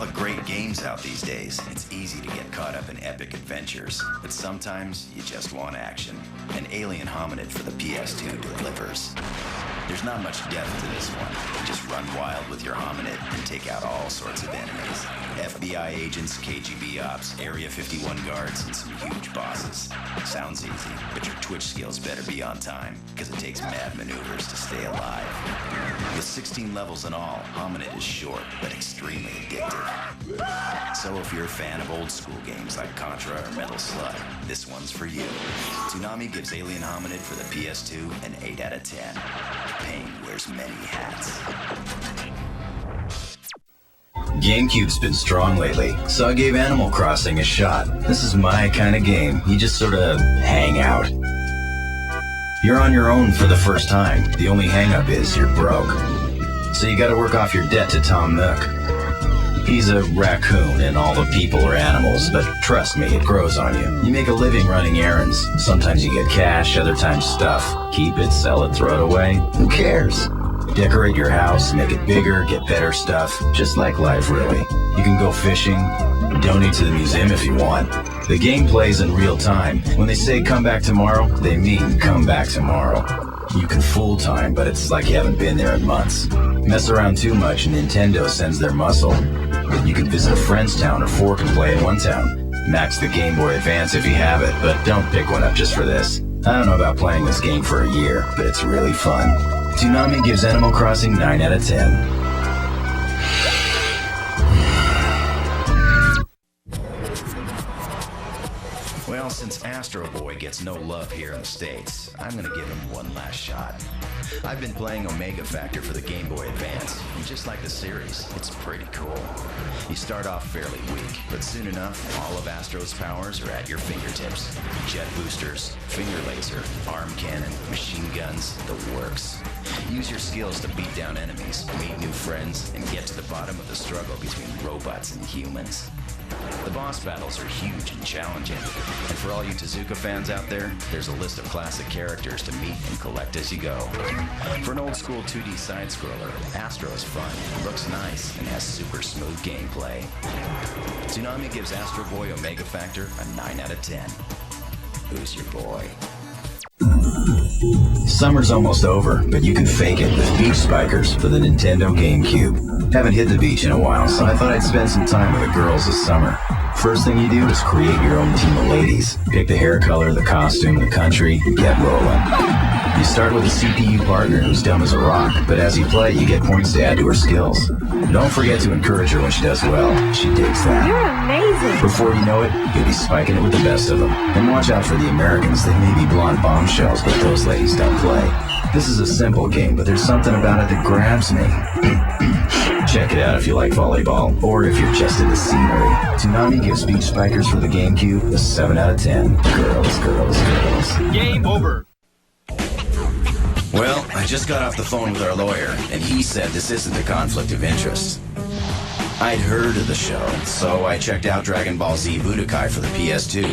the great games out these days, it's easy to get caught up in epic adventures. But sometimes you just want action. And Alien Hominid for the PS2 delivers. There's not much depth to this one. You just run wild with your Hominid and take out all sorts of enemies. FBI agents, KGB ops, Area 51 guards, and some huge bosses. Sounds easy, but your Twitch skills better be on time, because it takes mad maneuvers to stay alive. With 16 levels in all, Hominid is short, but extremely addictive. So if you're a fan of old school games like Contra or Metal Slug, this one's for you. Toonami gives Alien Hominid for the PS2 an 8 out of 10. Pain wears many hats. GameCube's been strong lately, so I gave Animal Crossing a shot. This is my kind of game. You just sort of hang out. You're on your own for the first time. The only hang-up is you're broke. So you gotta work off your debt to Tom Nook. He's a raccoon and all the people are animals, but trust me, it grows on you. You make a living running errands. Sometimes you get cash, other times stuff. Keep it, sell it, throw it away. Who cares? Decorate your house, make it bigger, get better stuff. Just like life, really. You can go fishing, donate to the museum if you want. The game plays in real time. When they say come back tomorrow, they mean come back tomorrow. You can fool time, but it's like you haven't been there in months. Mess around too much and Nintendo sends their muscle. You can visit a friend's town or fork and play in one town. Max the Game Boy Advance if you have it, but don't pick one up just for this. I don't know about playing this game for a year, but it's really fun. Toonami gives Animal Crossing 9 out of 10. Well, since Astro Boy gets no love here in the States, I'm gonna give him one last shot. I've been playing Omega Factor for the Game Boy Advance, and just like the series, it's pretty cool. You start off fairly weak, but soon enough, all of Astro's powers are at your fingertips. Jet boosters, finger laser, arm cannon, machine guns, the works. Use your skills to beat down enemies, meet new friends, and get to the bottom of the struggle between robots and humans. The boss battles are huge and challenging, and for all you Tezuka fans out there, there's a list of classic characters to meet and collect as you go. For an old school 2D side-scroller, Astro is fun, looks nice, and has super smooth gameplay. Toonami gives Astro Boy Omega Factor a 9 out of 10. Who's your boy? Summer's almost over, but you can fake it with Beach Spikers for the Nintendo GameCube. Haven't hit the beach in a while, so I thought I'd spend some time with the girls this summer. First thing you do is create your own team of ladies. Pick the hair color, the costume, the country, and get rolling. You start with a CPU partner who's dumb as a rock, but as you play, you get points to add to her skills. Don't forget to encourage her when she does well. She digs that. You're amazing. Before you know it, you'll be spiking it with the best of them. And watch out for the Americans. They may be blonde bombshells, but those ladies don't play. This is a simple game, but there's something about it that grabs me. Check it out if you like volleyball, or if you're just into scenery. Toonami gives Beach Spikers for the GameCube a 7 out of 10. Girls, girls, girls. Game over. Well, I just got off the phone with our lawyer, and he said this isn't a conflict of interest. I'd heard of the show, so I checked out Dragon Ball Z Budokai for the PS2.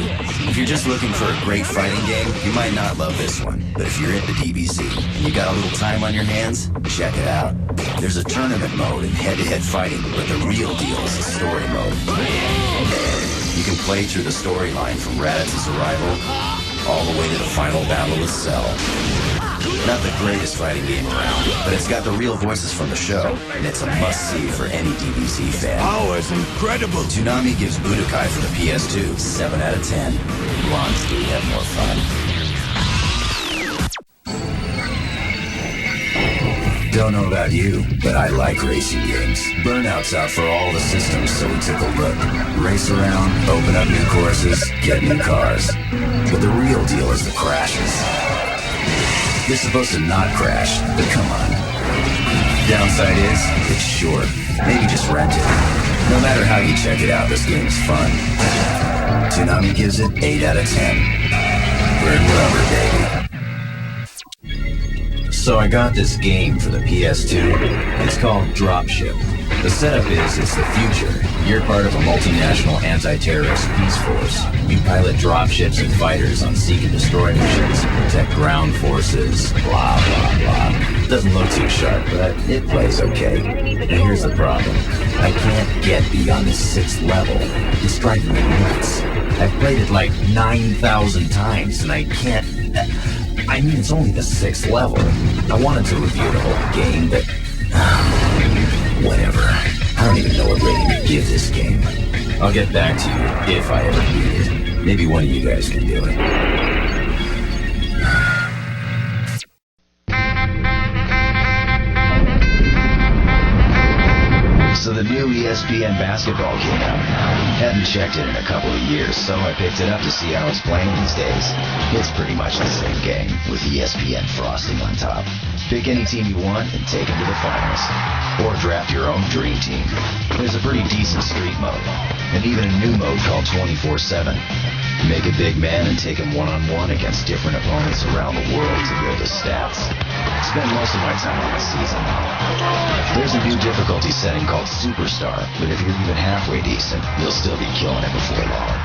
If you're just looking for a great fighting game, you might not love this one. But if you're into DBZ and you got a little time on your hands, check it out. There's a tournament mode and head-to-head fighting, but the real deal is the story mode. You can play through the storyline from Raditz' arrival all the way to the final battle with Cell. Not the greatest fighting game around, but it's got the real voices from the show, and it's a must-see for any DBZ fan. Oh, it's incredible. Toonami gives Budokai for the PS2 7 out of 10. Blondes do have more fun. Don't know about you, but I like racing games. Burnout's out for all the systems, so we took a look. Race around, open up new courses, get new cars. But the real deal is the crashes. You're supposed to not crash, but come on. Downside is, it's short. Maybe just rent it. No matter how you check it out, this game is fun. Toonami gives it 8 out of 10. Burn rubber, baby. So I got this game for the PS2. It's called Dropship. The setup is, it's the future. You're part of a multinational anti-terrorist peace force. You pilot dropships and fighters on seek and destroy missions, protect ground forces, blah, blah, blah. Doesn't look too sharp, but it plays okay. Now here's the problem. I can't get beyond the 6th level. It's driving me nuts. I've played it like 9,000 times, and I can't... I mean, it's only the 6th level. I wanted to review the whole game, but... whatever. I don't even know what rating to give this game. I'll get back to you if I ever beat it. Maybe one of you guys can do it. So the new ESPN Basketball came out. Hadn't checked it in a couple of years, so I picked it up to see how it's playing these days. It's pretty much the same game, with ESPN frosting on top. Pick any team you want and take them to the finals. Or draft your own dream team. There's a pretty decent streak mode, and even a new mode called 24/7. Make a big man and take him one-on-one against different opponents around the world to build his stats. Spend most of my time on the season. There's a new difficulty setting called Superstar, but if you're even halfway decent, you'll still be killing it before long.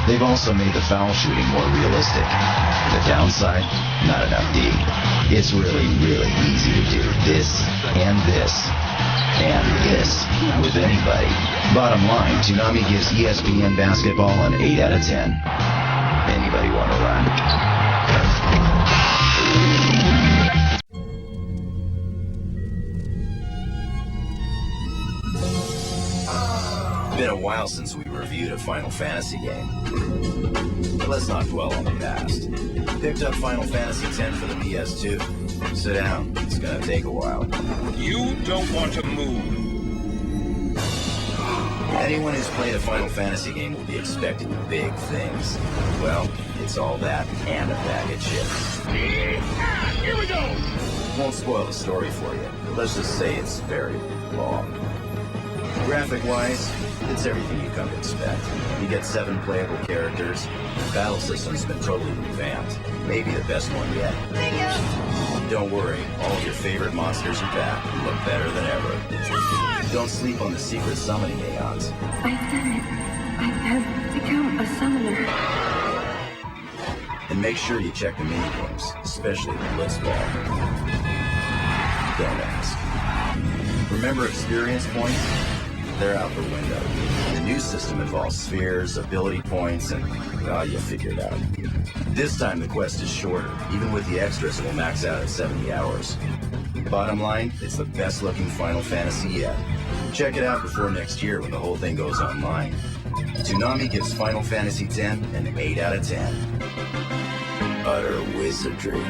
They've also made the foul shooting more realistic. The downside? Not enough D. It's really, really easy to do this, and this, and this with anybody. Bottom line, Toonami gives ESPN Basketball an 8 out of 10. Anybody want to run? Been a while since we reviewed a Final Fantasy game. But let's not dwell on the past. Picked up Final Fantasy X for the PS2. Sit down, it's gonna take a while. You don't want to move. Anyone who's played a Final Fantasy game will be expecting big things. Well, it's all that and a bag of chips. Here we go! Won't spoil the story for you, but let's just say it's very long. Graphic-wise, it's everything you come to expect. You get 7 playable characters. The battle system's been totally revamped. Maybe the best one yet. Don't worry, all of your favorite monsters are back and look better than ever. Don't sleep on the secret summoning aeons. I've done it. I have become a summoner. And make sure you check the minigames, especially the Blitzball. Don't ask. Remember experience points? They're out the window. The new system involves spheres, ability points, and, you'll figure it out. This time the quest is shorter. Even with the extras, it will max out at 70 hours. Bottom line, it's the best looking Final Fantasy yet. Check it out before next year when the whole thing goes online. Toonami gives Final Fantasy X an 8 out of 10. Utter wizardry.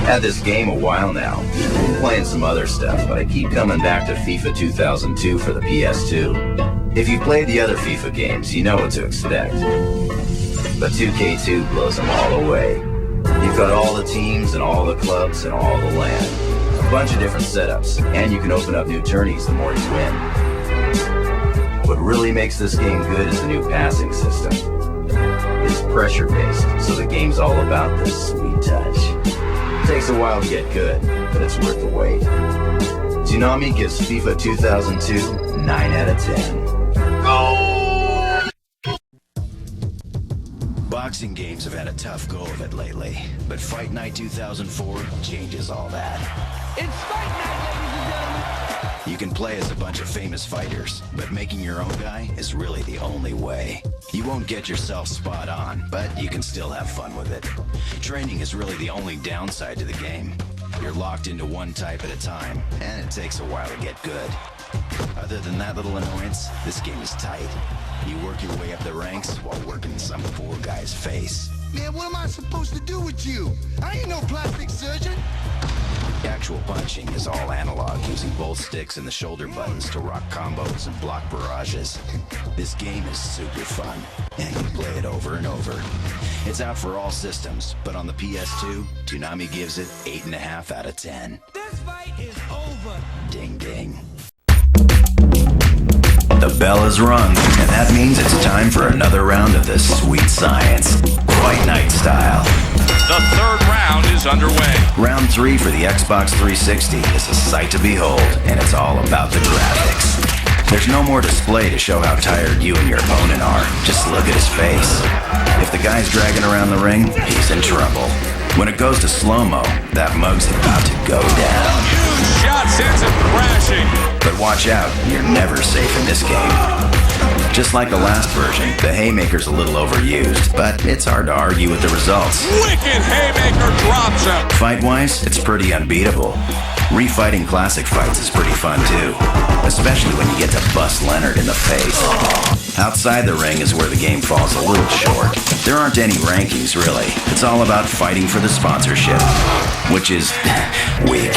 Had this game a while now. Been playing some other stuff, but I keep coming back to FIFA 2002 for the PS2. If you've played the other FIFA games, you know what to expect. But 2K2 blows them all away. You've got all the teams and all the clubs and all the land. A bunch of different setups, and you can open up new tourneys the more you win. What really makes this game good is the new passing system. It's pressure-based, so the game's all about the sweet touch. It takes a while to get good, but it's worth the wait. Toonami gives FIFA 2002 9 out of 10. Boxing games have had a tough go of it lately, but Fight Night 2004 changes all that. It's Fight Night, ladies and gentlemen! You can play as a bunch of famous fighters, but making your own guy is really the only way. You won't get yourself spot on, but you can still have fun with it. Training is really the only downside to the game. You're locked into one type at a time, and it takes a while to get good. Other than that little annoyance, this game is tight. You work your way up the ranks while working some poor guy's face. Man, what am I supposed to do with you? I ain't no plastic surgeon. Actual punching is all analog, using both sticks and the shoulder buttons to rock combos and block barrages. This game is super fun, and you play it over and over. It's out for all systems, but on the PS2, Toonami gives it 8.5 out of 10. This fight is over! Ding ding. The bell is rung, and that means it's time for another round of this sweet science. Fight Night style. underway. Round 3 for the Xbox 360 is a sight to behold, and it's all about the graphics. There's no more display to show how tired you and your opponent are. Just look at his face. If the guy's dragging around the ring, he's in trouble. When it goes to slow-mo, that mug's about to go down. Huge shot sends him crashing. But watch out, you're never safe in this game. Just like the last version, the haymaker's a little overused, but it's hard to argue with the results. Wicked haymaker drops him. Fight-wise, it's pretty unbeatable. Refighting classic fights is pretty fun too, especially when you get to bust Leonard in the face. Outside the ring is where the game falls a little short. There aren't any rankings really. It's all about fighting for the sponsorship, which is weak.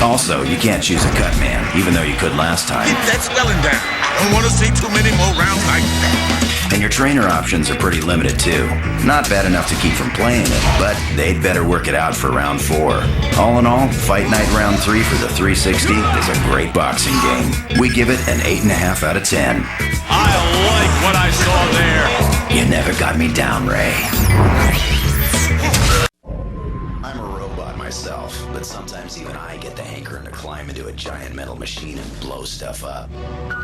Also, you can't choose a cut man, even though you could last time. Keep that spelling down. I don't want to see too many more rounds like that. And your trainer options are pretty limited too. Not bad enough to keep from playing it, but they'd better work it out for round 4. All in all, Fight Night round 3 for the 360 is a great boxing game. We give it an 8.5 out of 10. I like what I saw there. You never got me down, Ray. I'm a robot myself, but sometimes even I get the hankering to climb into a giant metal machine and blow stuff up.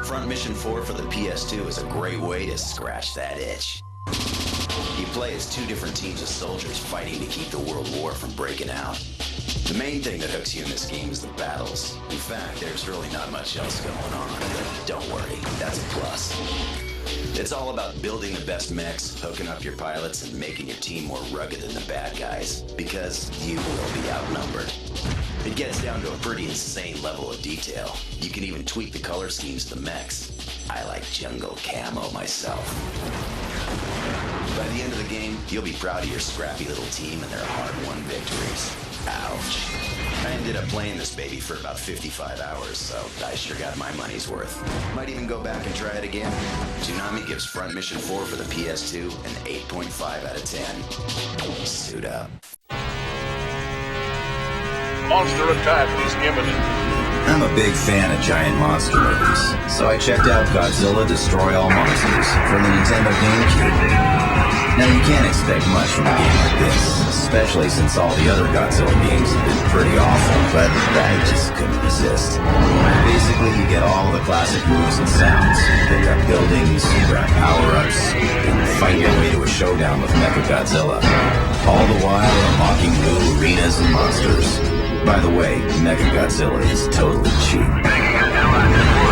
Front Mission 4 for the PS2 is a great way to scratch that itch. You play as 2 different teams of soldiers fighting to keep the World War from breaking out. The main thing that hooks you in this game is the battles. In fact, there's really not much else going on, but don't worry, that's a plus. It's all about building the best mechs, hooking up your pilots, and making your team more rugged than the bad guys, because you will be outnumbered. It gets down to a pretty insane level of detail. You can even tweak the color schemes of the mechs. I like jungle camo myself. By the end of the game, you'll be proud of your scrappy little team and their hard-won victories. Ouch. I ended up playing this baby for about 55 hours, so I sure got my money's worth. Might even go back and try it again. Toonami gives Front Mission 4 for the PS2 an 8.5 out of 10. Suit up. Monster attack is imminent. I'm a big fan of giant monster movies, so I checked out Godzilla Destroy All Monsters for the Nintendo GameCube. Now you can't expect much from a game like this, especially since all the other Godzilla games have been pretty awful, but I just couldn't resist. Basically, you get all the classic moves and sounds, pick up buildings, grab power-ups, and fight your way to a showdown with Mechagodzilla. All the while unlocking new arenas and monsters. By the way, Mechagodzilla is totally cheap.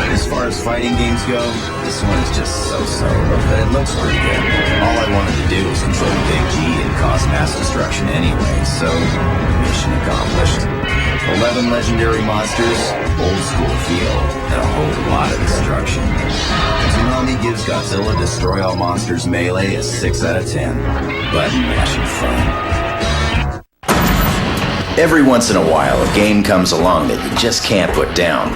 As far as fighting games go, this one is just so-so, but it looks pretty good. All I wanted to do was control Big G and cause mass destruction anyway, so mission accomplished. 11 legendary monsters, old school feel, and a whole lot of destruction. Toonami gives Godzilla Destroy All Monsters Melee a 6 out of 10. Button mashing fun. Every once in a while, a game comes along that you just can't put down.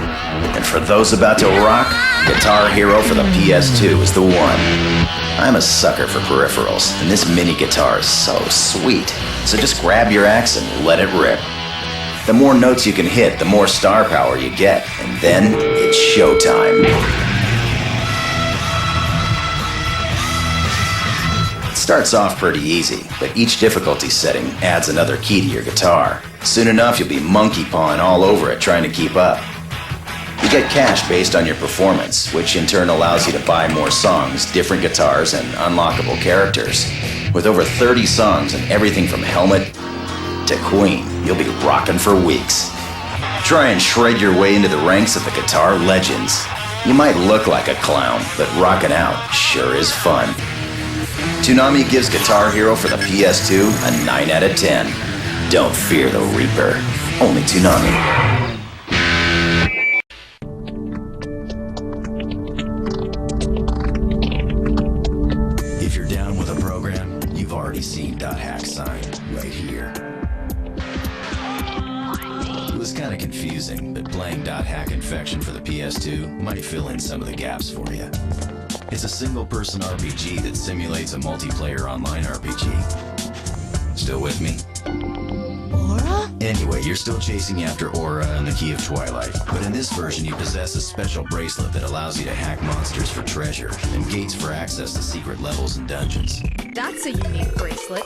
And for those about to rock, Guitar Hero for the PS2 is the one. I'm a sucker for peripherals, and this mini guitar is so sweet. So just grab your axe and let it rip. The more notes you can hit, the more star power you get, and then it's showtime. Starts off pretty easy, but each difficulty setting adds another key to your guitar. Soon enough, you'll be monkey pawing all over it trying to keep up. You get cash based on your performance, which in turn allows you to buy more songs, different guitars, and unlockable characters. With over 30 songs and everything from Helmet to Queen, you'll be rocking for weeks. Try and shred your way into the ranks of the guitar legends. You might look like a clown, but rocking out sure is fun. Toonami gives Guitar Hero for the PS2 a 9 out of 10. Don't fear the Reaper. Only Toonami. If you're down with a program, you've already seen .hack sign right here. It was kind of confusing, but playing .hack Infection for the PS2 might fill in some of the gaps for you. It's a single-person RPG that simulates a multiplayer online RPG. Still with me? Aura? Anyway, you're still chasing after Aura and the Key of Twilight, but in this version you possess a special bracelet that allows you to hack monsters for treasure and gates for access to secret levels and dungeons. That's a unique bracelet.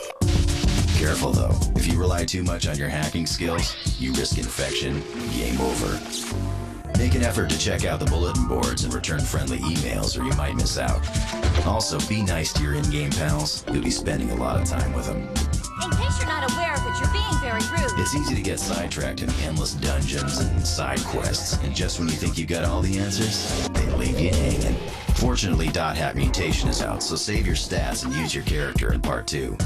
careful though. If you rely too much on your hacking skills, you risk infection, game over. Make an effort to check out the bulletin boards and return friendly emails or you might miss out. Also, be nice to your in-game pals. You'll be spending a lot of time with them. In case you're not aware of it, you're being very rude. It's easy to get sidetracked in endless dungeons and side quests, and just when you think you got all the answers, they leave you hanging. Fortunately, dot hack mutation is out, so save your stats and use your character in part 2.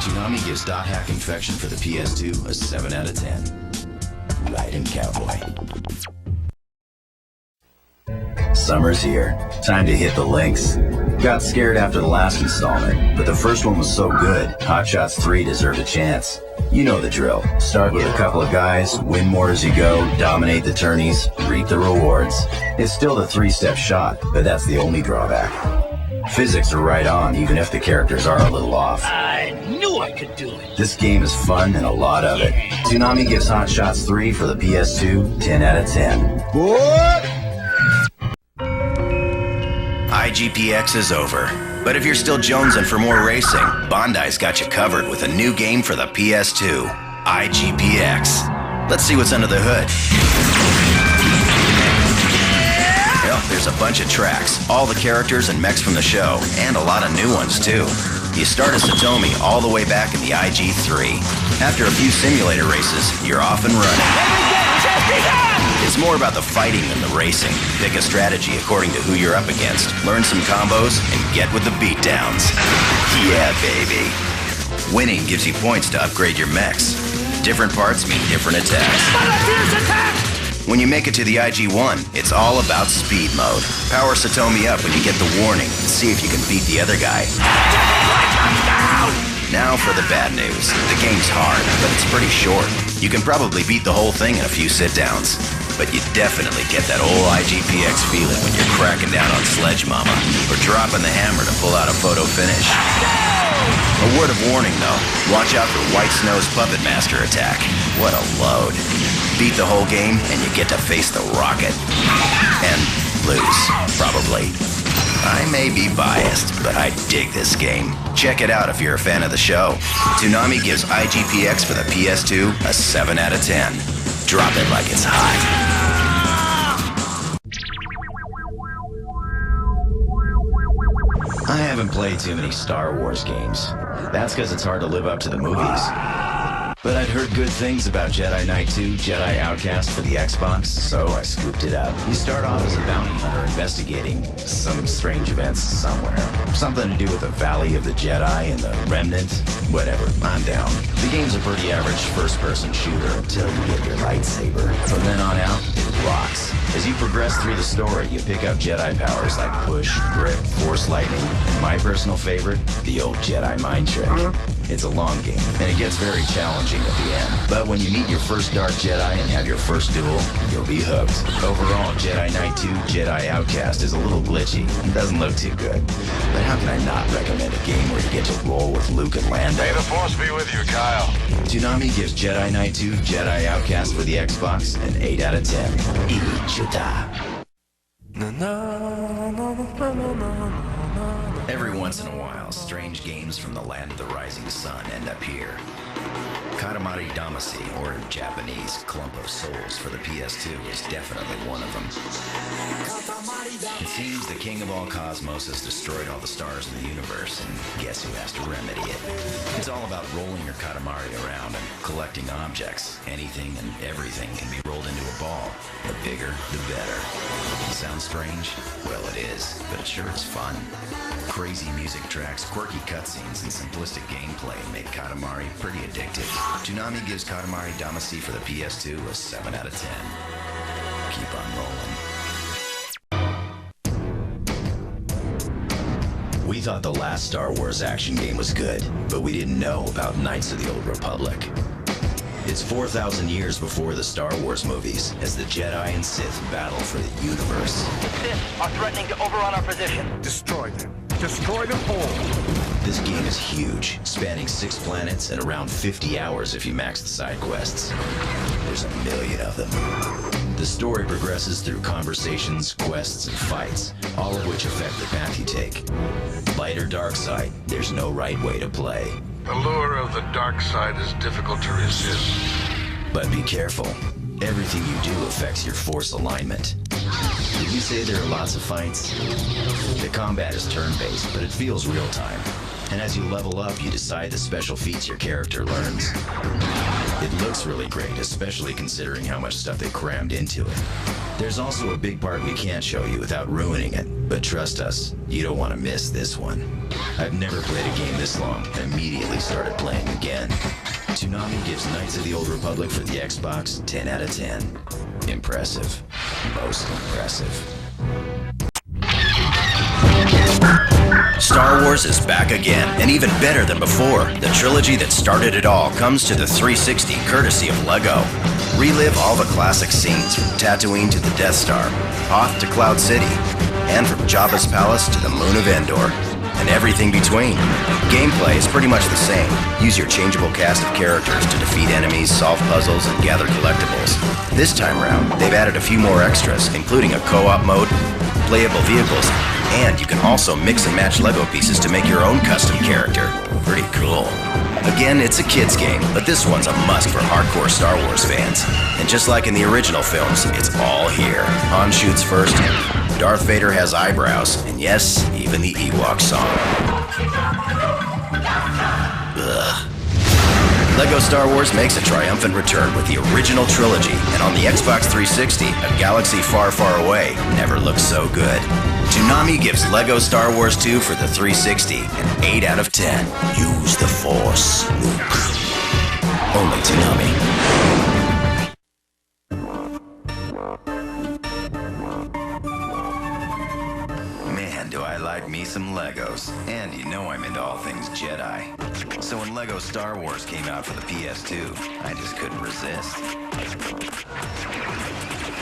Toonami gives dot hack infection for the PS2 a 7 out of 10. Riding Cowboy. Summer's here. Time to hit the links. Got scared after the last installment, but the first one was so good, Hotshot III deserved a chance. You know the drill. Start with a couple of guys, win more as you go, dominate the tourneys, reap the rewards. It's still the 3-step shot, but that's the only drawback. Physics are right on, even if the characters are a little off. I knew I could do it. This game is fun and a lot of it. Toonami gives Hotshot III for the PS2 10 out of 10. What? IGPX is over. But if you're still jonesing for more racing, Bondi's got you covered with a new game for the PS2, IGPX. Let's see what's under the hood. Well, there's a bunch of tracks, all the characters and mechs from the show, and a lot of new ones too. You start as Satomi all the way back in the IG3. After a few simulator races, you're off and running. It's more about the fighting than the racing. Pick a strategy according to who you're up against, learn some combos, and get with the beatdowns. Yeah, baby. Winning gives you points to upgrade your mechs. Different parts mean different attacks. When you make it to the IG1, it's all about speed mode. Power Satomi up when you get the warning and see if you can beat the other guy. Now for the bad news. The game's hard, but it's pretty short. You can probably beat the whole thing in a few sit-downs. But you definitely get that old IGPX feeling when you're cracking down on Sledge Mama or dropping the hammer to pull out a photo finish. A word of warning though, watch out for White Snow's Puppet Master attack. What a load. Beat the whole game and you get to face the rocket. And lose, probably. I may be biased, but I dig this game. Check it out if you're a fan of the show. Toonami gives IGPX for the PS2 a 7 out of 10. Drop it like it's hot. I haven't played too many Star Wars games. That's because it's hard to live up to the movies. But I'd heard good things about Jedi Knight 2, Jedi Outcast for the Xbox, so I scooped it up. You start off as a bounty hunter investigating some strange events somewhere. Something to do with the Valley of the Jedi and the Remnant. Whatever, I'm down. The game's a pretty average first-person shooter until you get your lightsaber. From then on out, it rocks. As you progress through the story, you pick up Jedi powers like Push, Grip, Force Lightning, and my personal favorite, the old Jedi Mind Trick. It's a long game, and it gets very challenging at the end. But when you meet your first Dark Jedi and have your first duel, you'll be hooked. Overall, Jedi Knight 2 Jedi Outcast is a little glitchy and doesn't look too good. But how can I not recommend a game where you get to roll with Luke and Lando? May the Force be with you, Kyle. Toonami gives Jedi Knight 2 Jedi Outcast for the Xbox an 8 out of 10. Ichita. Every once in a while, strange games from the land of the rising sun end up here. Katamari Damacy, or in Japanese, Clump of Souls for the PS2 is definitely one of them. It seems the king of all cosmos has destroyed all the stars in the universe, and guess who has to remedy it? It's all about rolling your Katamari around and collecting objects. Anything and everything can be rolled into a ball. The bigger, the better. Sounds strange? Well, it is, but it sure is fun. Crazy music tracks, quirky cutscenes, and simplistic gameplay make Katamari pretty addictive. Toonami gives Katamari Damacy for the PS2 a 7 out of 10. Keep on rolling. We thought the last Star Wars action game was good, but we didn't know about Knights of the Old Republic. It's 4,000 years before the Star Wars movies, as the Jedi and Sith battle for the universe. The Sith are threatening to overrun our position. Destroy them. Destroy them all. This game is huge, spanning 6 planets and around 50 hours if you max the side quests. There's a million of them. The story progresses through conversations, quests, and fights, all of which affect the path you take. Light or dark side, there's no right way to play. The lure of the dark side is difficult to resist. But be careful. Everything you do affects your force alignment. Did you say there are lots of fights? The combat is turn-based, but it feels real-time. And as you level up, you decide the special feats your character learns. It looks really great, especially considering how much stuff they crammed into it. There's also a big part we can't show you without ruining it, but trust us, you don't want to miss this one. I've never played a game this long and immediately started playing again. Toonami gives Knights of the Old Republic for the Xbox 10 out of 10. Impressive. Most impressive. Star Wars is back again, and even better than before. The trilogy that started it all comes to the 360 courtesy of LEGO. Relive all the classic scenes from Tatooine to the Death Star, Hoth to Cloud City, and from Jabba's palace to the moon of Endor, and everything between. Gameplay is pretty much the same. Use your changeable cast of characters to defeat enemies, solve puzzles, and gather collectibles. This time around, they've added a few more extras, including a co-op mode, playable vehicles, and you can also mix and match LEGO pieces to make your own custom character. Pretty cool. Again, it's a kid's game, but this one's a must for hardcore Star Wars fans. And just like in the original films, it's all here. Han shoots first, Darth Vader has eyebrows, and yes, even the Ewok song. Ugh. LEGO Star Wars makes a triumphant return with the original trilogy, and on the Xbox 360, a galaxy far, far away never looked so good. Toonami gives LEGO Star Wars 2 for the 360 an 8 out of 10. Use the Force, Luke. Only Toonami. Man, do I like me some Legos. And you know I'm into all things Jedi. So when LEGO Star Wars came out for the PS2, I just couldn't resist.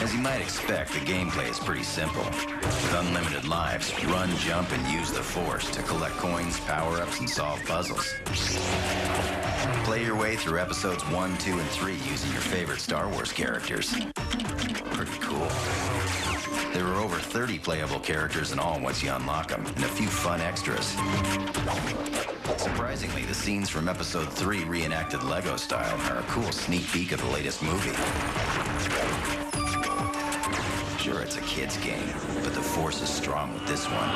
As you might expect, the gameplay is pretty simple. With unlimited lives, run, jump, and use the Force to collect coins, power-ups, and solve puzzles. Play your way through episodes 1, 2, and 3 using your favorite Star Wars characters. Pretty cool. There are over 30 playable characters in all once you unlock them, and a few fun extras. Surprisingly, the scenes from episode 3 reenacted LEGO style are a cool sneak peek of the latest movie. Sure, it's a kid's game, but the Force is strong with this one.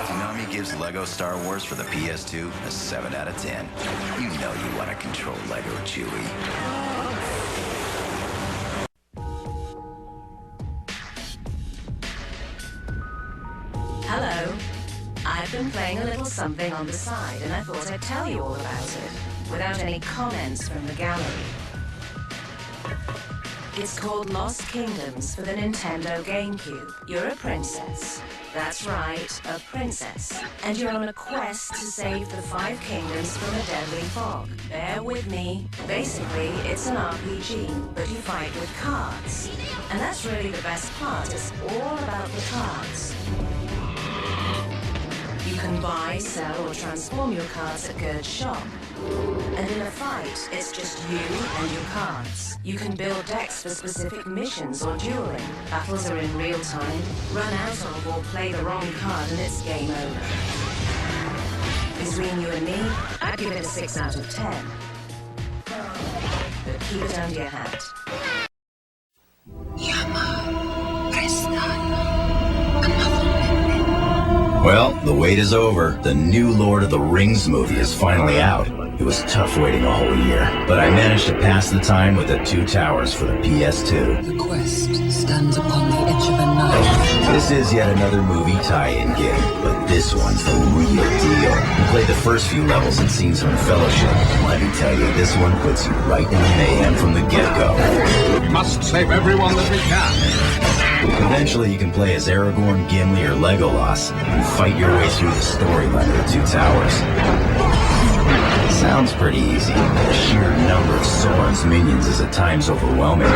Toonami gives LEGO Star Wars for the PS2 a 7 out of 10. You know you want to control LEGO Chewie. Hello. I've been playing a little something on the side, and I thought I'd tell you all about it, without any comments from the gallery. It's called Lost Kingdoms for the Nintendo GameCube. You're a princess. That's right, a princess. And you're on a quest to save the 5 kingdoms from a deadly fog. Bear with me. Basically, it's an RPG, but you fight with cards. And that's really the best part. It's all about the cards. You can buy, sell, or transform your cards at Gerd's shop. And in a fight, it's just you and your cards. You can build decks for specific missions or dueling. Battles are in real time. Run out of or play the wrong card and it's game over. Between you and me, I'd give it a 6 out of 10. But keep it under your hat. Well, the wait is over. The new Lord of the Rings movie is finally out. It was tough waiting a whole year, but I managed to pass the time with the 2 Towers for the PS2. The quest stands upon the edge of a knife. This is yet another movie tie-in game, but this one's the real deal. I played the first few levels and scenes from Fellowship, and let me tell you, this one puts you right in the mayhem from the get-go. We must save everyone that we can. Eventually, you can play as Aragorn, Gimli, or Legolas, and fight your way through the storyline of the 2 Towers. Sounds pretty easy, but the sheer number of Sauron's minions is at times overwhelming.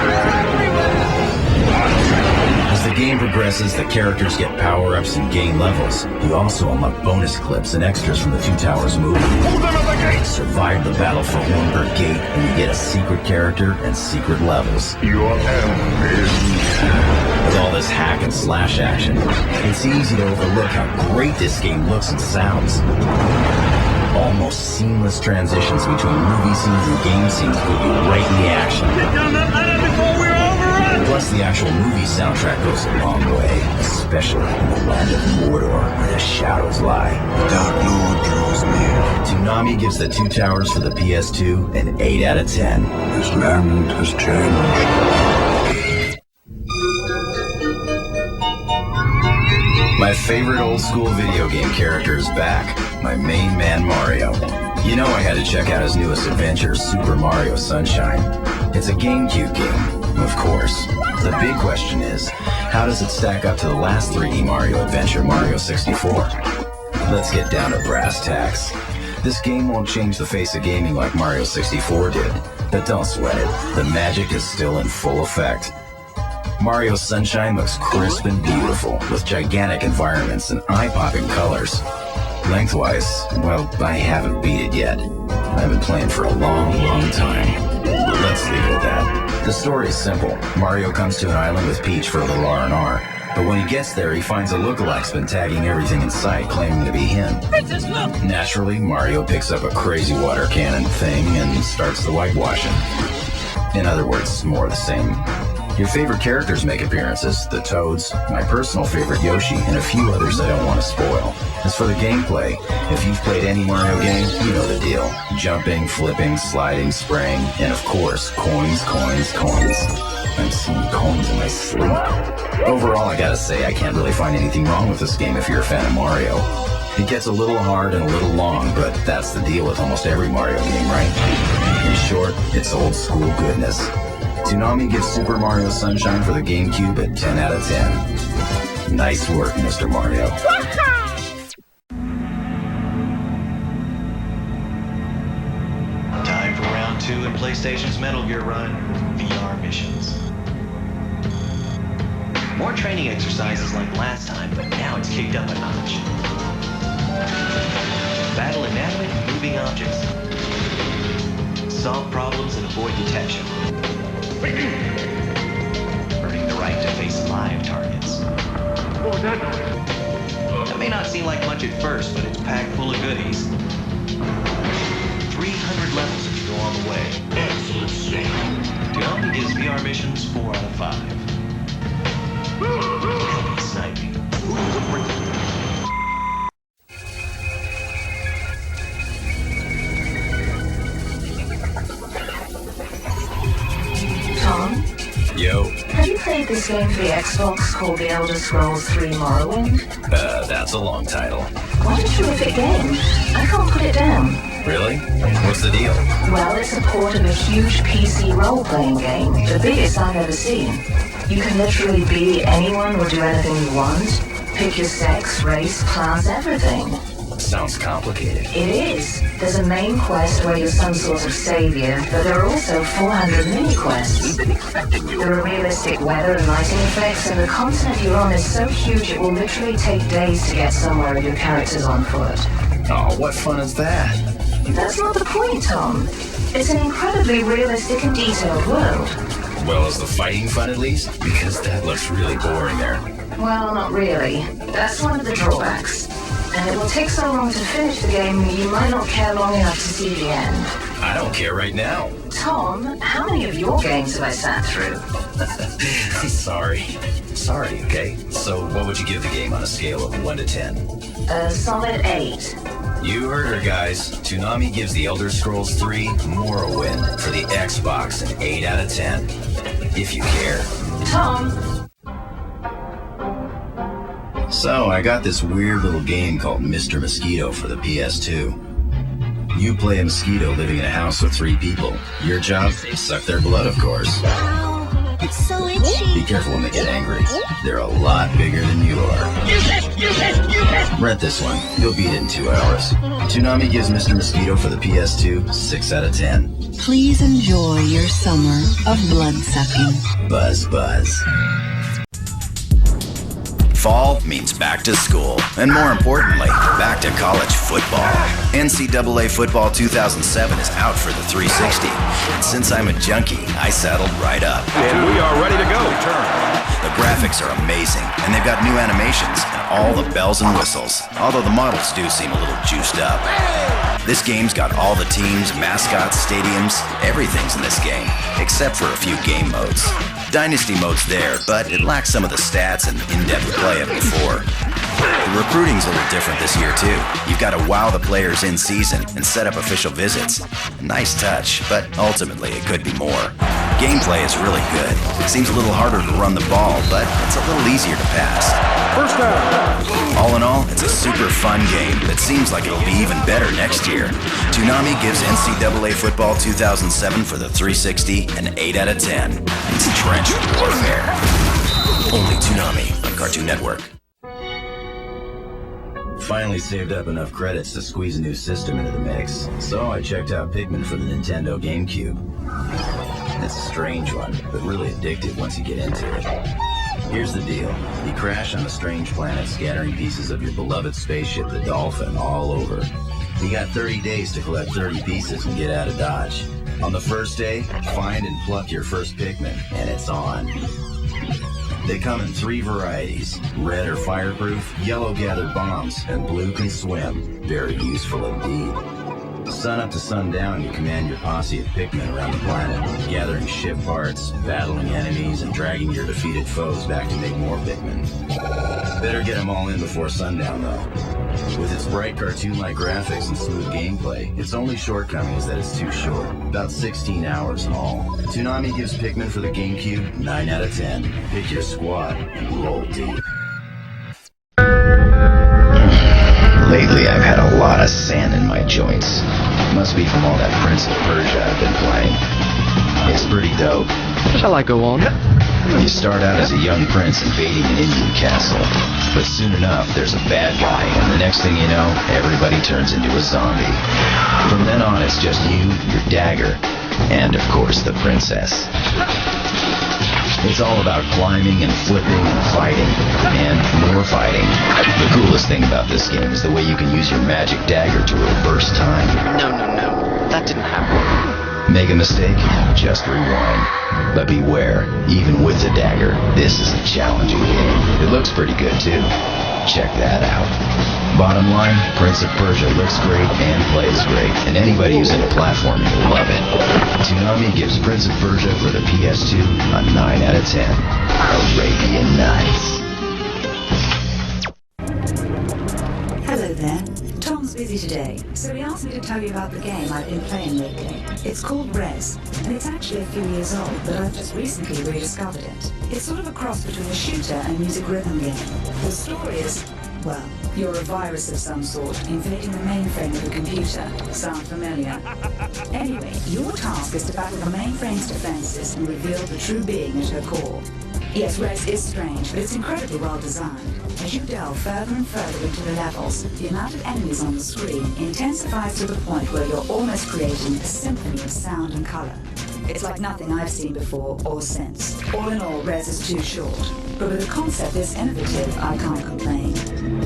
As the game progresses, the characters get power-ups and gain levels. You also unlock bonus clips and extras from the 2 Towers movie. Survive the battle for Hornburg Gate, and you get a secret character and secret levels. Your end is... With all this hack and slash action, it's easy to overlook how great this game looks and sounds. Almost seamless transitions between movie scenes and game scenes put you right in the action. Get down that ladder before we're overrun! Plus, the actual movie soundtrack goes a long way, especially in the land of Mordor, where the shadows lie. The Dark Lord draws near. Toonami gives the Two Towers for the PS2 an 8 out of 10. This land has changed. My favorite old school video game character is back, my main man Mario. You know I had to check out his newest adventure, Super Mario Sunshine. It's a GameCube game, of course. The big question is, how does it stack up to the last 3D Mario adventure, Mario 64? Let's get down to brass tacks. This game won't change the face of gaming like Mario 64 did, but don't sweat it, the magic is still in full effect. Mario Sunshine looks crisp and beautiful, with gigantic environments and eye-popping colors. Lengthwise, well, I haven't beat it yet. I've been playing for a long, long time. Let's leave it at that. The story is simple. Mario comes to an island with Peach for a little R&R, but when he gets there, he finds a lookalike's been tagging everything in sight, claiming to be him. Princess, look! Naturally, Mario picks up a crazy water cannon thing and starts the whitewashing. In other words, more of the same. Your favorite characters make appearances, the Toads, my personal favorite Yoshi, and a few others I don't want to spoil. As for the gameplay, if you've played any Mario game, you know the deal. Jumping, flipping, sliding, spraying, and of course, coins, coins, coins. I'm seeing coins in my sleep. Overall, I gotta say, I can't really find anything wrong with this game if you're a fan of Mario. It gets a little hard and a little long, but that's the deal with almost every Mario game, right? In short, it's old school goodness. Toonami gives Super Mario Sunshine for the GameCube at 10 out of 10. Nice work, Mr. Mario. Time for round 2 in PlayStation's Metal Gear Run, VR missions. More training exercises like last time, but now it's kicked up a notch. Battle inanimate moving objects. Solve problems and avoid detection. Earning the right to face live targets. What was that noise? That may not seem like much at first, but it's packed full of goodies. 300 levels if you go all the way. Excellent shame. Toonami gives VR missions 4 out of 5. Heavy sniping. Tom? Yo. Have you played this game for the Xbox called The Elder Scrolls III Morrowind? That's a long title. What a terrific game. I can't put it down. Really? What's the deal? Well, it's a port of a huge PC role-playing game, the biggest I've ever seen. You can literally be anyone or do anything you want. Pick your sex, race, class, everything. Sounds complicated. It is. There's a main quest where you're some sort of savior, but there are also 400 mini-quests. There are realistic weather and lighting effects, and the continent you're on is so huge it will literally take days to get somewhere if your character's on foot. Oh, what fun is that? That's not the point, Tom. It's an incredibly realistic and detailed world. Well, is the fighting fun at least? Because that looks really boring there. Well, not really. That's one of the drawbacks. And it will take so long to finish the game, you might not care long enough to see the end. I don't care right now. Tom, how many of your games have I sat through? Sorry, okay? So what would you give the game on a scale of 1 to 10? A solid 8. You heard her, guys. Toonami gives The Elder Scrolls III Morrowind for the Xbox an 8 out of 10. If you care. Tom! So, I got this weird little game called Mr. Mosquito for the PS2. You play a mosquito living in a house with 3 people. Your job? Suck their blood, of course. Ow, it's so itchy. Be careful when they get angry. They're a lot bigger than you are. You pissed! Rent this one. You'll beat it in 2 hours. Toonami gives Mr. Mosquito for the PS2 6 out of 10. Please enjoy your summer of blood-sucking. Buzz, buzz. Fall means back to school, and more importantly, back to college football. NCAA Football 2007 is out for the 360, and since I'm a junkie, I saddled right up. And we are ready to go. The graphics are amazing, and they've got new animations and all the bells and whistles, although the models do seem a little juiced up. This game's got all the teams, mascots, stadiums, everything's in this game, except for a few game modes. Dynasty mode's there, but it lacks some of the stats and in-depth play of before. The recruiting's a little different this year, too. You've got to wow the players in season and set up official visits. Nice touch, but ultimately it could be more. Gameplay is really good. It seems a little harder to run the ball, but it's a little easier to pass. First down. All in all, it's a super fun game that seems like it'll be even better next year. Toonami gives NCAA Football 2007 for the 360 an 8 out of 10. It's trench warfare. Only Toonami on Cartoon Network. Finally saved up enough credits to squeeze a new system into the mix, so I checked out Pigman for the Nintendo GameCube. It's a strange one, but really addictive once you get into it. Here's the deal. You crash on a strange planet, scattering pieces of your beloved spaceship, the Dolphin, all over. You got 30 days to collect 30 pieces and get out of Dodge. On the first day, find and pluck your first Pigman, and it's on. They come in 3 varieties: red or fireproof, yellow gather bombs, and blue can swim. Very useful indeed. Sun up to sundown, you command your posse of Pigmen around the planet, gathering ship parts, battling enemies, and dragging your defeated foes back to make more Pigmen. Better get them all in before sundown, though. With its bright cartoon-like graphics and smooth gameplay, its only shortcoming is that it's too short, about 16 hours in all. Toonami gives Pigman for the GameCube 9 out of 10. Pick your squad and roll deep. Lately, I've had a lot of sand in my joints. Must be from all that Prince of Persia I've been playing. It's pretty dope. Shall I go on? You start out as a young prince invading an Indian castle, but soon enough there's a bad guy, and the next thing you know, everybody turns into a zombie. From then on, it's just you, your dagger, and of course the princess. It's all about climbing and flipping and fighting, and more fighting. The coolest thing about this game is the way you can use your magic dagger to reverse time. No. That didn't happen. Make a mistake, just rewind. But beware, even with the dagger, this is a challenging game. It looks pretty good too. Check that out. Bottom line, Prince of Persia looks great and plays great, and anybody who's into platforming will love it. Toonami gives Prince of Persia for the PS2 a 9 out of 10. Arabian Nights. Hello there. Tom's busy today, so he asked me to tell you about the game I've been playing lately. It's called Res, and it's actually a few years old, but I've just recently rediscovered it. It's sort of a cross between a shooter and music rhythm game. The story is, well, you're a virus of some sort, invading the mainframe of a computer. Sound familiar? Anyway, your task is to battle the mainframe's defenses and reveal the true being at her core. Yes, Res is strange, but it's incredibly well designed. As you delve further and further into the levels, the amount of enemies on the screen intensifies to the point where you're almost creating a symphony of sound and color. It's like nothing I've seen before or since. All in all, Res is too short. But with a concept this innovative, I can't complain.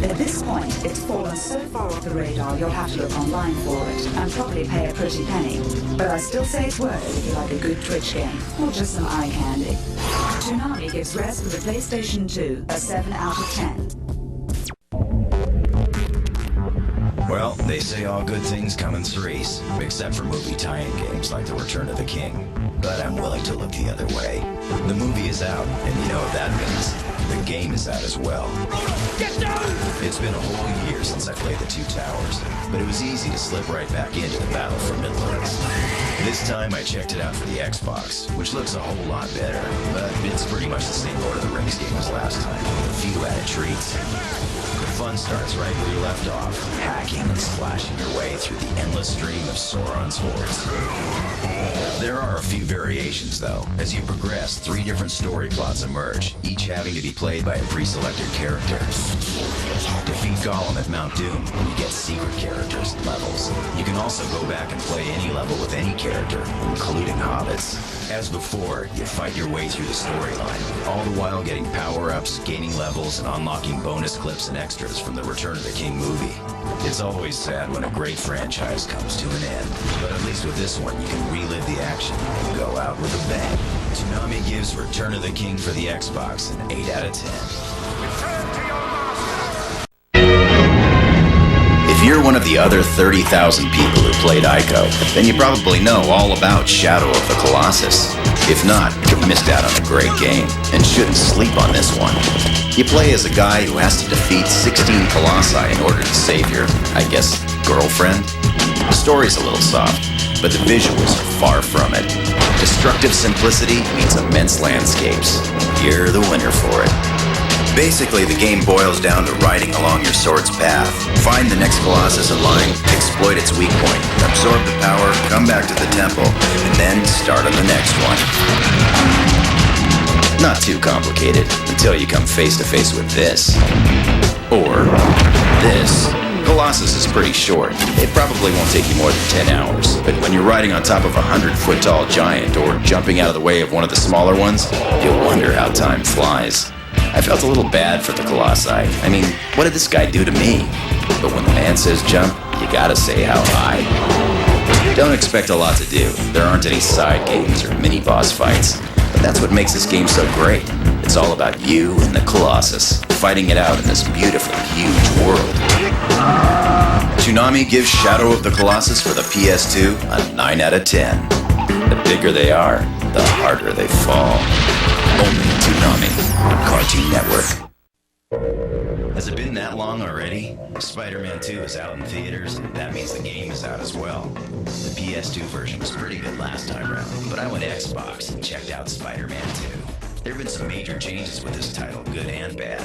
At this point, it's fallen so far off the radar you'll have to look online for it and probably pay a pretty penny. But I still say it's worth it if you like a good Twitch game, or just some eye candy. Toonami gives Res for the PlayStation 2 a 7 out of 10. Well, they say all good things come in threes, except for movie tie-in games like The Return of the King. But I'm willing to look the other way. The movie is out, and you know what that means. The game is out as well. Get down! It's been a whole year since I played the Two Towers, but it was easy to slip right back into the battle for Midlands. This time I checked it out for the Xbox, which looks a whole lot better, but it's pretty much the same Lord of the Rings game as last time, with a few added treats. The fun starts right where you left off, hacking and slashing your way through the endless stream of Sauron's hordes. There are a few variations, though. As you progress, 3 different story plots emerge, each having to be played by a pre-selected character. Defeat Gollum at Mount Doom, and you get secret characters and levels. You can also go back and play any level with any character, including hobbits. As before, you fight your way through the storyline, all the while getting power-ups, gaining levels, and unlocking bonus clips and extras from the Return of the King movie. It's always sad when a great franchise comes to an end, but at least with this one you can relive the action and go out with a bang. Toonami gives Return of the King for the Xbox an 8 out of 10. If you're one of the other 30,000 people who played Ico, then you probably know all about Shadow of the Colossus. If not, you've missed out on a great game, and shouldn't sleep on this one. You play as a guy who has to defeat 16 Colossi in order to save your, I guess, girlfriend? The story's a little soft, but the visuals are far from it. Destructive simplicity meets immense landscapes. You're the winner for it. Basically, the game boils down to riding along your sword's path. Find the next Colossus in line, exploit its weak point, absorb the power, come back to the temple, and then start on the next one. Not too complicated, until you come face to face with this. Or this. Colossus is pretty short. It probably won't take you more than 10 hours. But when you're riding on top of a 100-foot-tall giant or jumping out of the way of one of the smaller ones, you'll wonder how time flies. I felt a little bad for the Colossi. I mean, what did this guy do to me? But when the man says jump, you gotta say how high. Don't expect a lot to do. There aren't any side games or mini-boss fights. But that's what makes this game so great. It's all about you and the Colossus, fighting it out in this beautiful, huge world. Toonami gives Shadow of the Colossus for the PS2 a 9 out of 10. The bigger they are, the harder they fall. Only Toonami, Cartoon Network. Has it been that long already? SpiderMan II is out in theaters, and that means the game is out as well. The PS2 version was pretty good last time around, but I went to Xbox and checked out SpiderMan II. There have been some major changes with this title, good and bad.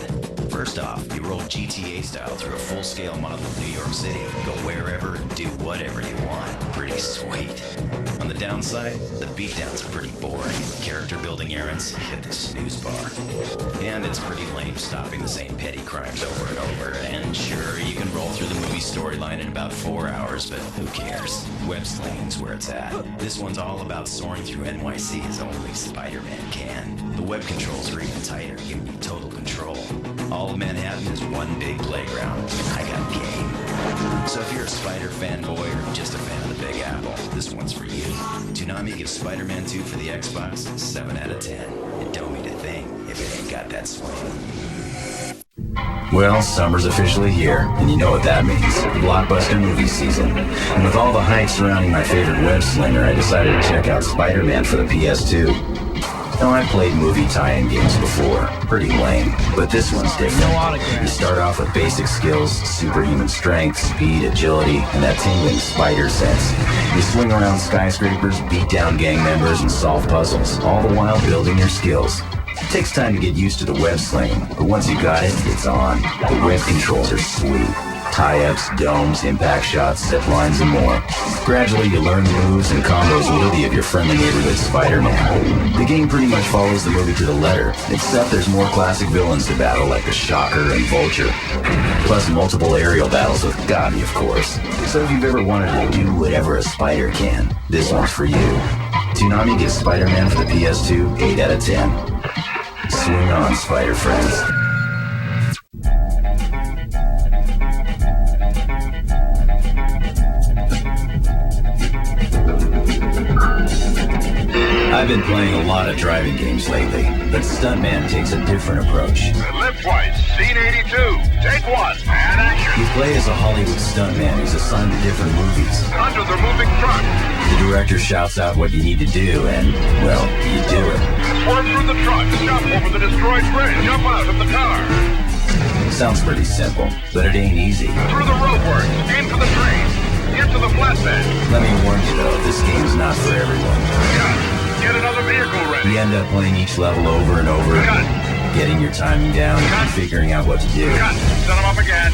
First off, you roll GTA style through a full-scale model of New York City. Go wherever and do whatever you want. Pretty sweet. On the downside, the beatdowns are pretty boring. Character building errands hit the snooze bar. And it's pretty lame stopping the same petty crimes over and over. And sure, you can roll through the movie storyline in about 4 hours, but who cares? Web slinging's where it's at. This one's all about soaring through NYC as only Spider-Man can. The web controls are even tighter, giving you total control. All of Manhattan is one big playground, and I got game. So if you're a Spider fanboy or just a fan of the Big Apple, this one's for you. Toonami gives SpiderMan II for the Xbox 7 out of 10. And don't mean a thing if it ain't got that swing. Well, summer's officially here, and you know what that means. Blockbuster movie season. And with all the hype surrounding my favorite web slinger, I decided to check out Spider-Man for the PS2. Now, I've played movie tie-in games before. Pretty lame. But this one's different. You start off with basic skills, superhuman strength, speed, agility, and that tingling spider sense. You swing around skyscrapers, beat down gang members, and solve puzzles, all the while building your skills. It takes time to get used to the web slinging, but once you got it, it's on. The web controls are sweet. Tie-ups, domes, impact shots, zip lines, and more. Gradually, you learn the moves and combos worthy of your friendly neighborhood Spider-Man. The game pretty much follows the movie to the letter, except there's more classic villains to battle like the Shakur and Vulture. Plus multiple aerial battles with Gotti, of course. So if you've ever wanted to do whatever a spider can, this one's for you. Toonami gives Spider-Man for the PS2 8 out of 10. Swing on, Spider friends. I've been playing a lot of driving games lately, but Stuntman takes a different approach. Lift twice, scene 82, take one, and action. You play as a Hollywood stuntman who's assigned to different movies. Under the moving truck. The director shouts out what you need to do, and, well, you do it. Swerve through the truck, jump over the destroyed bridge, jump out of the car. Sounds pretty simple, but it ain't easy. Through the roadworks, aim for the train, into the flatbed. Let me warn you, though, this game's not for everyone. Get another vehicle ready. You end up playing each level over and over, getting your timing down, and figuring out what to do. Set them up again.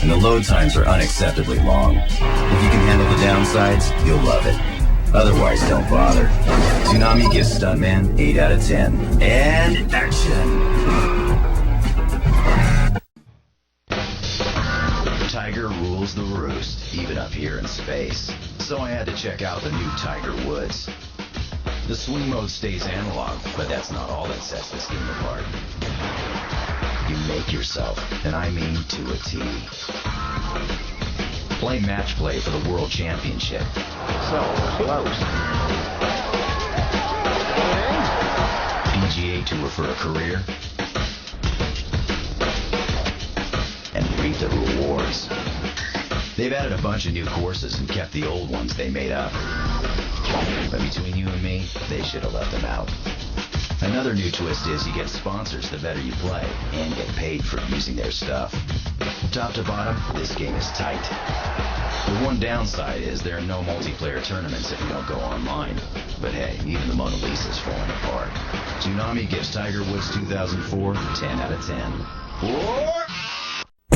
And the load times are unacceptably long. If you can handle the downsides, you'll love it. Otherwise, don't bother. Toonami gives Stuntman 8 out of 10. And action! Tiger rules the roost, even up here in space. So I had to check out the new Tiger Woods. The swing mode stays analog, but that's not all that sets this game apart. You make yourself, and I mean to a T. Play match play for the World Championship. So close. PGA Tour for a career. And reap the rewards. They've added a bunch of new courses and kept the old ones they made up. But between you and me, they should have left them out. Another new twist is you get sponsors the better you play and get paid for using their stuff. Top to bottom, this game is tight. The one downside is there are no multiplayer tournaments if you don't go online. But hey, even the Mona Lisa's falling apart. Toonami gives Tiger Woods 2004 10 out of 10. What?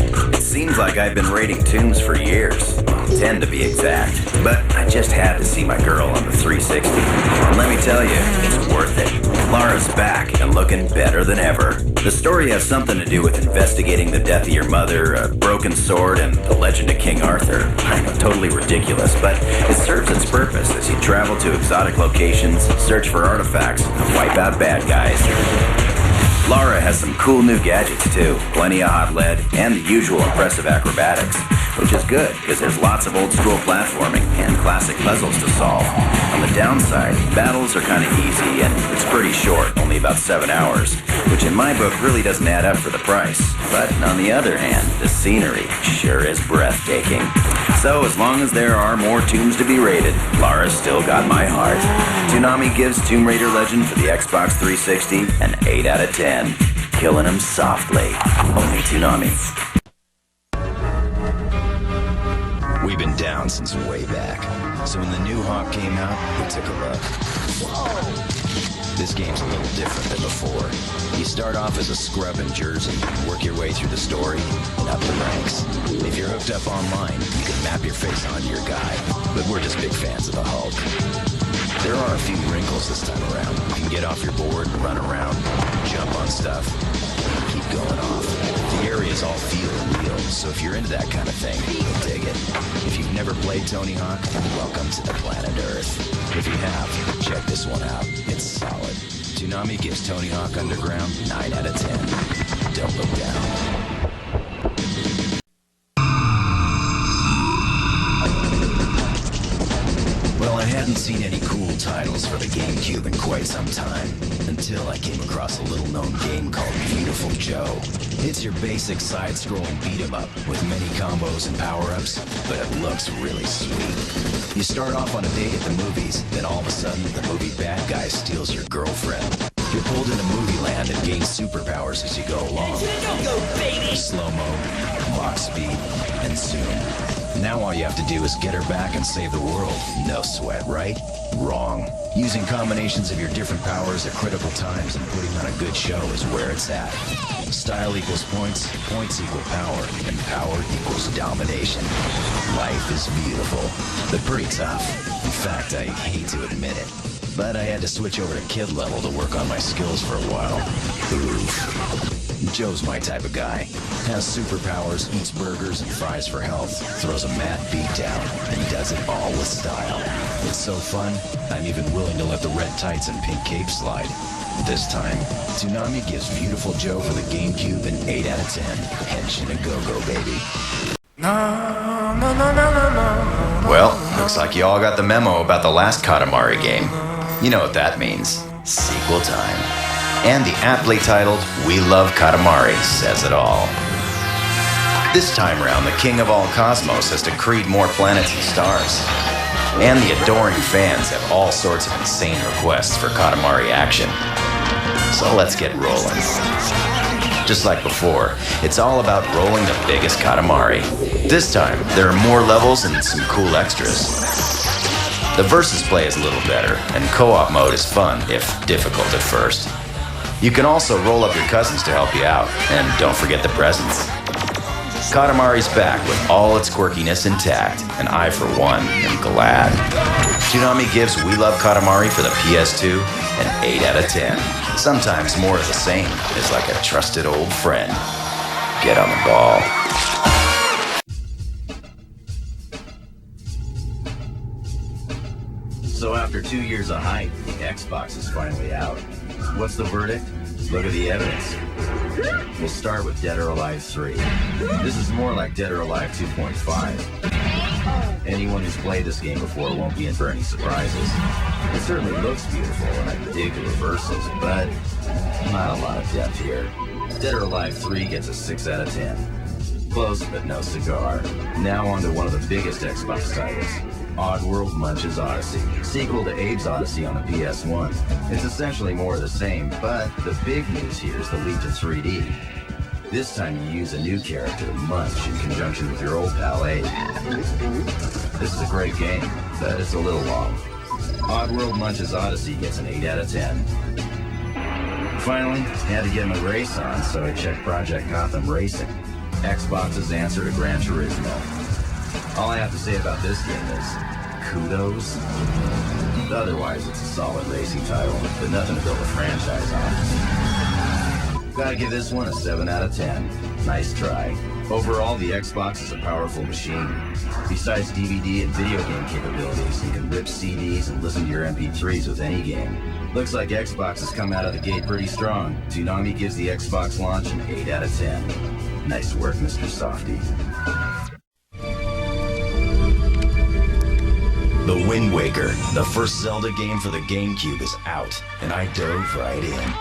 It seems like I've been rating tombs for years, 10 to be exact, but I just had to see my girl on the 360. And let me tell you, it's worth it. Lara's back and looking better than ever. The story has something to do with investigating the death of your mother, a broken sword, and the legend of King Arthur. I know, totally ridiculous, but it serves its purpose as you travel to exotic locations, search for artifacts, and wipe out bad guys. Lara has some cool new gadgets too, plenty of hot lead, and the usual impressive acrobatics, which is good because there's lots of old school platforming and classic puzzles to solve. On the downside, battles are kind of easy and it's pretty short, only about 7 hours, which in my book really doesn't add up for the price. But on the other hand, the scenery sure is breathtaking. So as long as there are more tombs to be raided, Lara's still got my heart. Toonami gives Tomb Raider Legend for the Xbox 360 an 8 out of 10. Killing him softly. Only Toonami. We've been down since way back. So when the new Hawk came out, we took a look. This game's a little different than before. You start off as a scrub in Jersey, work your way through the story, and up the ranks. If you're hooked up online, you can map your face onto your guy. But we're just big fans of the Hulk. There are a few wrinkles this time around. You can get off your board and run around, jump on stuff, keep going off. The areas all feel real, so if you're into that kind of thing, you'll dig it. If you've never played Tony Hawk, welcome to the planet Earth. If you have, check this one out. It's solid. Toonami gives Tony Hawk Underground 9 out of 10. Don't look down. Well, I hadn't seen any cool titles for the GameCube in quite some time, until I came across a little-known game called Beautiful Joe. It's your basic side-scrolling beat-em-up with many combos and power-ups, but it looks really sweet. You start off on a date at the movies, then all of a sudden, the movie bad guy steals your girlfriend. You're pulled into movie land and gain superpowers as you go along. Slow-mo, box speed, and zoom. Now all you have to do is get her back and save the world. No sweat, right? Wrong. Using combinations of your different powers at critical times and putting on a good show is where it's at. Style equals points, points equal power, and power equals domination. Life is beautiful, but pretty tough. In fact, I hate to admit it, but I had to switch over to kid level to work on my skills for a while. Oof. Joe's my type of guy. Has superpowers, eats burgers and fries for health, throws a mad beat down, and does it all with style. It's so fun, I'm even willing to let the red tights and pink cape slide. This time, Toonami gives Beautiful Joe for the GameCube an 8 out of 10. Henshin and go-go, baby. Well, looks like you all got the memo about the last Katamari game. You know what that means. Sequel time. And the aptly titled We Love Katamari says it all. This time around, the king of all cosmos has decreed more planets and stars. And the adoring fans have all sorts of insane requests for Katamari action. So let's get rolling. Just like before, it's all about rolling the biggest Katamari. This time, there are more levels and some cool extras. The versus play is a little better, and co-op mode is fun, if difficult at first. You can also roll up your cousins to help you out, and don't forget the presents. Katamari's back with all its quirkiness intact, and I, for one, am glad. Toonami gives We Love Katamari for the PS2 an 8 out of 10. Sometimes more of the same is like a trusted old friend. Get on the ball. So after 2 years of hype, the Xbox is finally out. What's the verdict? Look at the evidence. We'll start with Dead or Alive 3. This is more like Dead or Alive 2.5. Anyone who's played this game before won't be in for any surprises. It certainly looks beautiful, and I dig the reversals, but not a lot of depth here. Dead or Alive 3 gets a 6 out of 10. Close but no cigar. Now on to one of the biggest Xbox titles. Oddworld Munch's Odyssey, sequel to Abe's Odyssey on the PS1. It's essentially more of the same, but the big news here is the leap to 3D. This time you use a new character, Munch, in conjunction with your old pal Abe. This is a great game, but it's a little long. Oddworld Munch's Odyssey gets an 8 out of 10. Finally, had to get my race on, so I checked Project Gotham Racing, Xbox's answer to Gran Turismo. All I have to say about this game is, kudos. Otherwise, it's a solid racing title, but nothing to build a franchise on. Gotta give this one a 7 out of 10. Nice try. Overall, the Xbox is a powerful machine. Besides DVD and video game capabilities, you can rip CDs and listen to your MP3s with any game. Looks like Xbox has come out of the gate pretty strong. Toonami gives the Xbox launch an 8 out of 10. Nice work, Mr. Softy. The Wind Waker, the first Zelda game for the GameCube, is out, and I dove right in.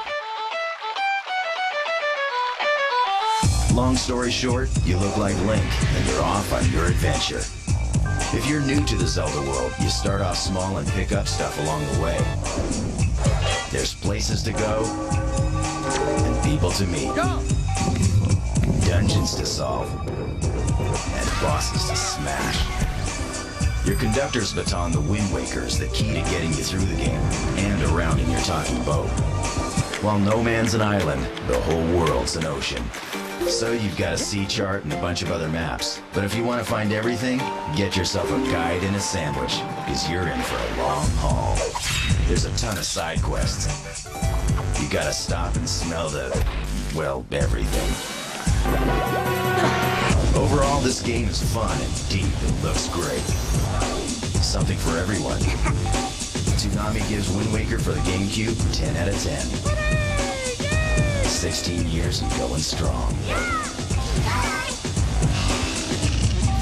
Long story short, you look like Link, and you're off on your adventure. If you're new to the Zelda world, you start off small and pick up stuff along the way. There's places to go, and people to meet. Dungeons to solve, and bosses to smash. Your conductor's baton, the Wind Waker, is the key to getting you through the game and around in your talking boat. While no man's an island, the whole world's an ocean. So you've got a sea chart and a bunch of other maps. But if you want to find everything, get yourself a guide and a sandwich, because you're in for a long haul. There's a ton of side quests. You gotta stop and smell the, well, everything. Overall, this game is fun and deep and looks great. Something for everyone. Toonami gives Wind Waker for the GameCube 10 out of 10. 16 years and going strong.